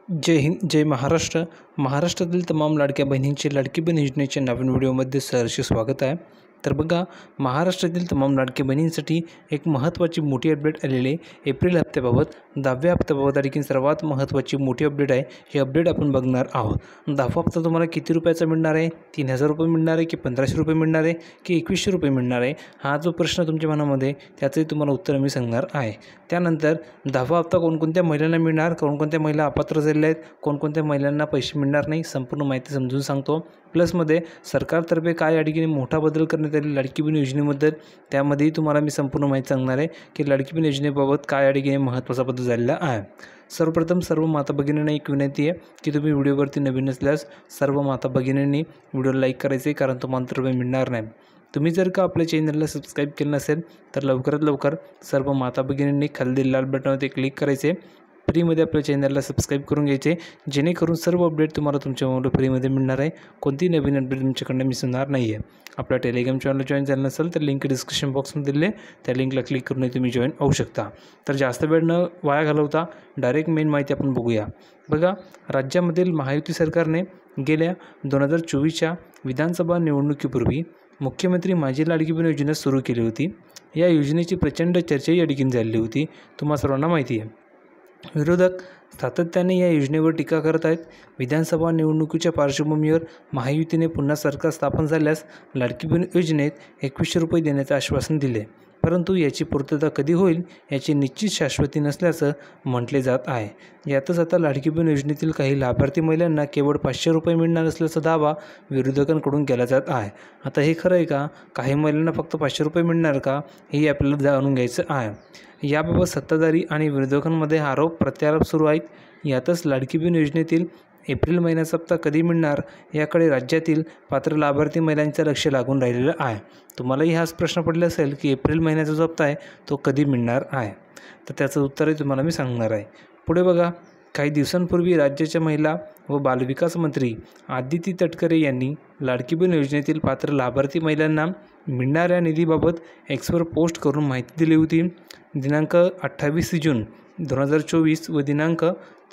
जय हिंद, जय महाराष्ट्र. महाराष्ट्रातील तमाम लाडक्या बहिणींचे लाडकी बहीण योजनेच्या नवीन व्हिडिओमध्ये सहर्ष स्वागत आहे. तर बघा, महाराष्ट्रातील तमाम लाडक्या बहिणींसाठी एक महत्त्वाची मोठी अपडेट आलेली आहे. एप्रिल हप्त्याबाबत 10व्या हप्त्याबाबत आणखी सर्वात महत्त्वाची मोठी अपडेट आहे. ही अपडेट आपण बघणार आहोत. 10वा हप्ता तुम्हाला किती रुपयाचा मिळणार आहे? 3000 रुपये मिळणार आहे की 1500 रुपये मिळणार आहे की 2100 रुपये मिळणार आहे? हा जो प्रश्न तुमच्या मनामध्ये, त्याचंही तुम्हाला उत्तर मी सांगणार आहे. त्यानंतर 10वा हप्ता कोणकोणत्या महिलांना मिळणार, कोणकोणत्या महिला अपात्र झालेल्या आहेत, कोणकोणत्या महिलांना पैसे मिळणार नाही, संपूर्ण माहिती समजून सांगतो. प्लसमध्ये सरकारतर्फे काय या ठिकाणी मोठा बदल करण्यात आले लाडकी बहीण योजनेबद्दल, त्यामध्येही तुम्हाला मी संपूर्ण माहिती सांगणार आहे की लाडकी बहीण योजनेबाबत काय या ठिकाणी महत्त्वाचा बदल झालेला आहे. सर्वप्रथम सर्व माता भगिनींना एक विनंती आहे की तुम्ही व्हिडिओवरती नवीन असल्यास सर्व माता भगिनींनी व्हिडिओ लाईक करायचे, कारण तुम्हाला तर मिळणार नाही. तुम्ही जर का आपल्या चॅनलला सबस्क्राईब केलं नसेल तर लवकरात लवकर सर्व माता भगिनींनी खाली लाल बटनावरती क्लिक करायचे, फ्रीमध्ये आपल्या चॅनलला सबस्क्राईब करून घ्यायचे, जेणेकरून सर्व अपडेट तुम्हाला तुमच्या मोबाईल फ्रीमध्ये मिळणार आहे. कोणती नवीन अपडेट तुमच्याकडनं मिळणार नाही आहे. आपल्या टेलिग्राम चॅनल जॉईन झालं नसेल तर लिंक डिस्क्रिप्शन बॉक्समध्ये दिले, त्या लिंकला क्लिक करून तुम्ही जॉईन होऊ शकता. तर जास्त वेळ न वाया घालवता डायरेक्ट मेन माहिती आपण बघूया. बघा, राज्यामधील महायुती सरकारने गेल्या 2024च्या विधानसभा निवडणुकीपूर्वी मुख्यमंत्री माझी लाडकी बहीण योजना सुरू केली होती. या योजनेची प्रचंड चर्चा या ठिकाणी झाली होती, तुम्हा सर्वांना माहिती आहे. विरोधक सातत्याने या योजनेवर टीका करत आहेत. विधानसभा निवडणुकीच्या पार्श्वभूमीवर महायुतीने पुन्हा सरकार स्थापन झाल्यास लाडकी बहीण योजनेत 2100 रुपये देण्याचे आश्वासन दिले, परंतु याची पूर्तता कधी होईल याची निश्चित शाश्वती नसल्याचं म्हटले जात आहे. यातच आता लाडकी बहीण योजनेतील काही लाभार्थी महिलांना केवळ 500 रुपये मिळणार असल्याचा दावा विरोधकांकडून केला जात आहे. आता हे खरं आहे का? काही महिलांना फक्त 500 रुपये मिळणार का? हे आपल्याला जाणून घ्यायचं आहे. याबाबत सत्ताधारी आणि विरोधकांमध्ये आरोप प्रत्यारोप सुरू आहेत. यातच लाडकी बहीण योजनेतील एप्रिल महिन्याचा हप्ता कधी मिळणार याकडे राज्यातील पात्र लाभार्थी महिलांचं लक्ष लागून राहिलेलं आहे. तुम्हालाही हाच प्रश्न पडला असेल की एप्रिल महिन्याचा जो हप्ता आहे तो कधी मिळणार आहे, तर त्याचं उत्तरही तुम्हाला मी सांगणार आहे. पुढे बघा, काही दिवसांपूर्वी राज्याच्या महिला व बालविकास मंत्री आदिती तटकरे यांनी लाडकी बहीण योजनेतील पात्र लाभार्थी महिलांना मिळणाऱ्या निधीबाबत एक्सवर पोस्ट करून माहिती दिली होती. दिनांक 28 जून 2024 व दिनांक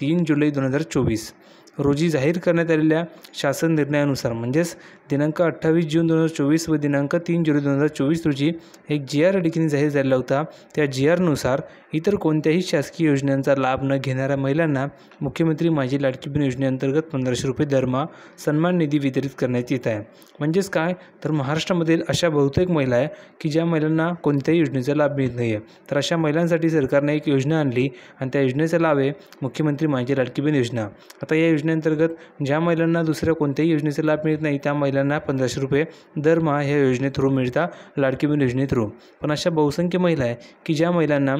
3 जुलै 2024 रोजी जाहीर करण्यात आलेल्या शासन निर्णयानुसार, म्हणजेच दिनांक 28 जून 2024 व दिनांक 3 जुलै 2024 रोजी एक GR ठिकाणी जाहीर झाला होता. त्या GRनुसार इतर कोणत्याही शासकीय योजनांचा लाभ न घेणाऱ्या महिलांना मुख्यमंत्री माझी लाडकी बहीण योजनेअंतर्गत 1500 रुपये दरमहा सन्मान निधी वितरित करण्यात येत आहे. म्हणजेच काय, तर महाराष्ट्रामधील अशा बहुतेक महिला आहे की ज्या महिलांना कोणत्याही योजनेचा लाभ मिळत नाही आहे. तर अशा महिलांसाठी सरकारने एक योजना आणली आणि त्या योजनेचा लाभ आहे मुख्यमंत्री माझी लाडकी बहीण योजना. आता या योजनेअंतर्गत ज्या महिलांना दुसऱ्या कोणत्याही योजनेचा लाभ मिळत नाही त्या महिलांना 1500 रुपये दरमहा ह्या योजने थ्रू मिळतात, लाडकी बहीण योजने थ्रू. पण अशा बहुसंख्य महिला आहे की ज्या महिलांना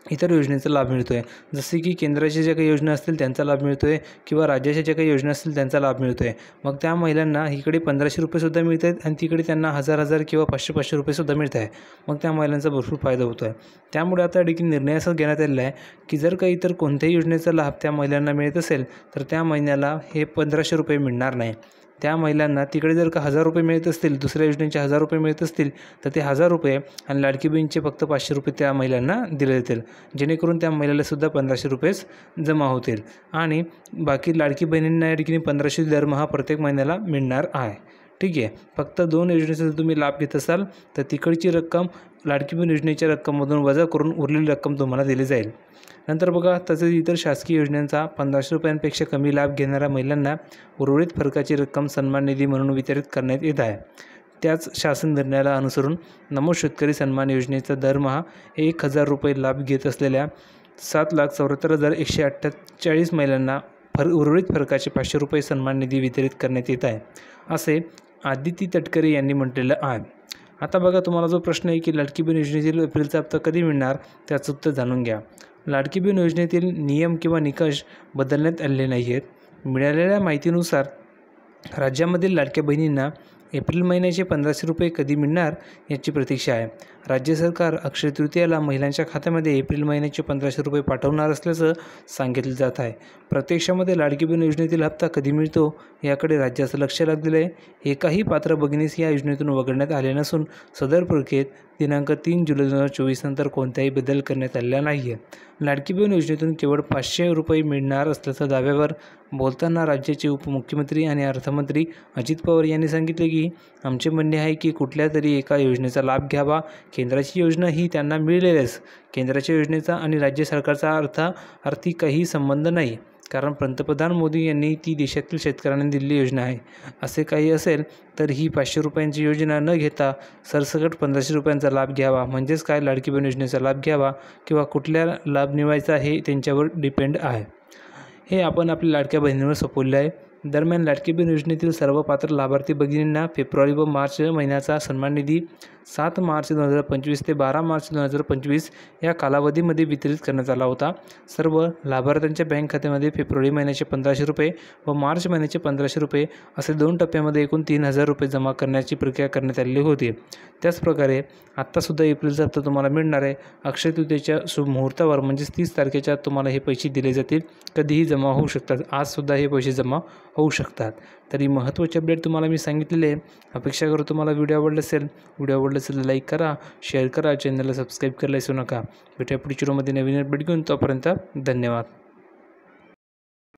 इतर योजनेचा लाभ मिळतो आहे, जसे की केंद्राच्या ज्या काही योजना असतील त्यांचा लाभ मिळतो आहे किंवा राज्याच्या ज्या काही योजना असतील त्यांचा लाभ मिळतो आहे. मग त्या महिलांना इकडे 1500 रुपयेसुद्धा मिळत आहेत आणि तिकडे त्यांना 1000 किंवा 500 रुपयेसुद्धा मिळत आहे. मग त्या महिलांचा भरपूर फायदा होतो आहे. त्यामुळे आता देखील निर्णय असा घेण्यात आलेला आहे की जर काही इतर कोणत्याही योजनेचा लाभ त्या महिलांना मिळत असेल तर त्या महिन्याला हे 1500 रुपये मिळणार नाही. त्या महिलांना तिकडे जर का 1000 रुपये मिळत असतील, दुसऱ्या योजनेचे 1000 रुपये मिळत असतील तर ते 1000 रुपये आणि लाडकी बहीणचे फक्त 500 रुपये त्या महिलांना दिले जातील, जेणेकरून त्या महिलालासुद्धा 1500 रुपयेच जमा होतील आणि बाकी लाडकी बहिणींना या ठिकाणी 1500 दरमहा प्रत्येक महिन्याला मिळणार आहे. ठीक आहे. फक्त 2 योजनेचा जर तुम्ही लाभ घेत असाल तर तिकडची रक्कम लाडकी बहीण योजनेच्या रक्कममधून वजा करून उरलेली रक्कम तुम्हाला दिली जाईल. नंतर बघा, तसेच इतर शासकीय योजनांचा 1500 रुपयांपेक्षा कमी लाभ घेणाऱ्या महिलांना उर्वरित फरकाची रक्कम सन्मान निधी म्हणून वितरित करण्यात येत आहे. त्याच शासन निर्णयाला अनुसरून नमो शेतकरी सन्मान योजनेचा दरमहा 1000 रुपये लाभ घेत असलेल्या 7,74,148 महिलांना उर्वरित फरकाचे 500 रुपये सन्मान निधी वितरित करण्यात येत आहे, असे आदिती तटकरे यांनी म्हटलेलं आहे. आता बघा, तुम्हाला जो प्रश्न आहे की लाडकी बहीण योजनेतील एप्रिलचा हप्ता कधी मिळणार त्याचं उत्तर जाणून घ्या. लाडकी बहीण योजनेतील नियम किंवा निकष बदलण्यात आलेले नाही आहेत. मिळालेल्या माहितीनुसार राज्यामधील लाडक्या बहिणींना एप्रिल महिन्याचे 1500 रुपये कधी मिळणार याची प्रतीक्षा आहे. राज्य सरकार अक्षय तृतीयाला महिलांच्या खात्यामध्ये एप्रिल महिन्याचे 1500 रुपये पाठवणार असल्याचं सांगितलं जात आहे. प्रत्यक्षामध्ये लाडकी बहीण योजनेतील हप्ता कधी मिळतो याकडे राज्याचं लक्ष लागलेलं आहे. एकाही पात्र भगिनीस या योजनेतून वगळण्यात आले नसून सदर प्रक्रियेत दिनांक 3 जुलै 2024 नंतर कोणताही बदल करण्यात आलेला नाही आहे. लाडकी बहीण योजनेतून केवळ 500 रुपये मिळणार असल्याच्या दाव्यावर बोलताना राज्याचे उपमुख्यमंत्री आणि अर्थमंत्री अजित पवार यांनी सांगितले की आमचे म्हणणे आहे की कुठल्या तरी एका योजनेचा लाभ घ्यावा. केंद्राची योजना ही त्यांना मिळेलच. केंद्राच्या योजनेचा आणि राज्य सरकारचा अर्थी काही संबंध नाही, कारण पंतप्रधान मोदी यांनी ती देशातील शेतकऱ्यांना दिलेली योजना आहे. असे काही असेल तर ही 500 रुपयांची योजना न घेता सरसकट 1500 रुपयांचा लाभ घ्यावा. म्हणजेच काय, लाडकी बहीण योजनेचा लाभ घ्यावा किंवा कुठल्या लाभ निवडायचा हे त्यांच्यावर डिपेंड आहे. हे आपण आपल्या लाडक्या बहिणींवर सोपवले आहे. दरम्यान लाडकी बहीण योजनेतील सर्व पात्र लाभार्थी भगिनींना फेब्रुवारी व मार्च महिन्याचा सन्मान निधी 7 मार्च 2025 ते 12 मार्च 2025 या कालावधीमध्ये वितरित करण्यात आला होता. सर्व लाभार्थ्यांच्या बँक खात्यामध्ये फेब्रुवारी महिन्याचे 1500 रुपये व मार्च महिन्याचे 1500 रुपये असे 2 टप्प्यामध्ये एकूण 3000 रुपये जमा करण्याची प्रक्रिया करण्यात आलेली होती. त्याचप्रकारे आत्तासुद्धा एप्रिलचा हप्ता तुम्हाला मिळणार आहे. अक्षय तृतीयेच्या शुभ मुहूर्तावर म्हणजेच 30 तारखेच्या तुम्हाला हे पैसे दिले जातील. कधीही जमा होऊ शकतात. आजसुद्धा हे पैसे जमा होऊ शकतात. तरी महत्त्वाचे अपडेट तुम्हाला मी सांगितलेले आहे. अपेक्षा करू तुम्हाला व्हिडिओ आवडला असेल लाईक करा, शेअर करा, चॅनलला सबस्क्राईब करायला विसरू नका. भेटूया पुढच्या व्हिडिओमध्ये नवीन अपडेट घेऊन. तोपर्यंत धन्यवाद.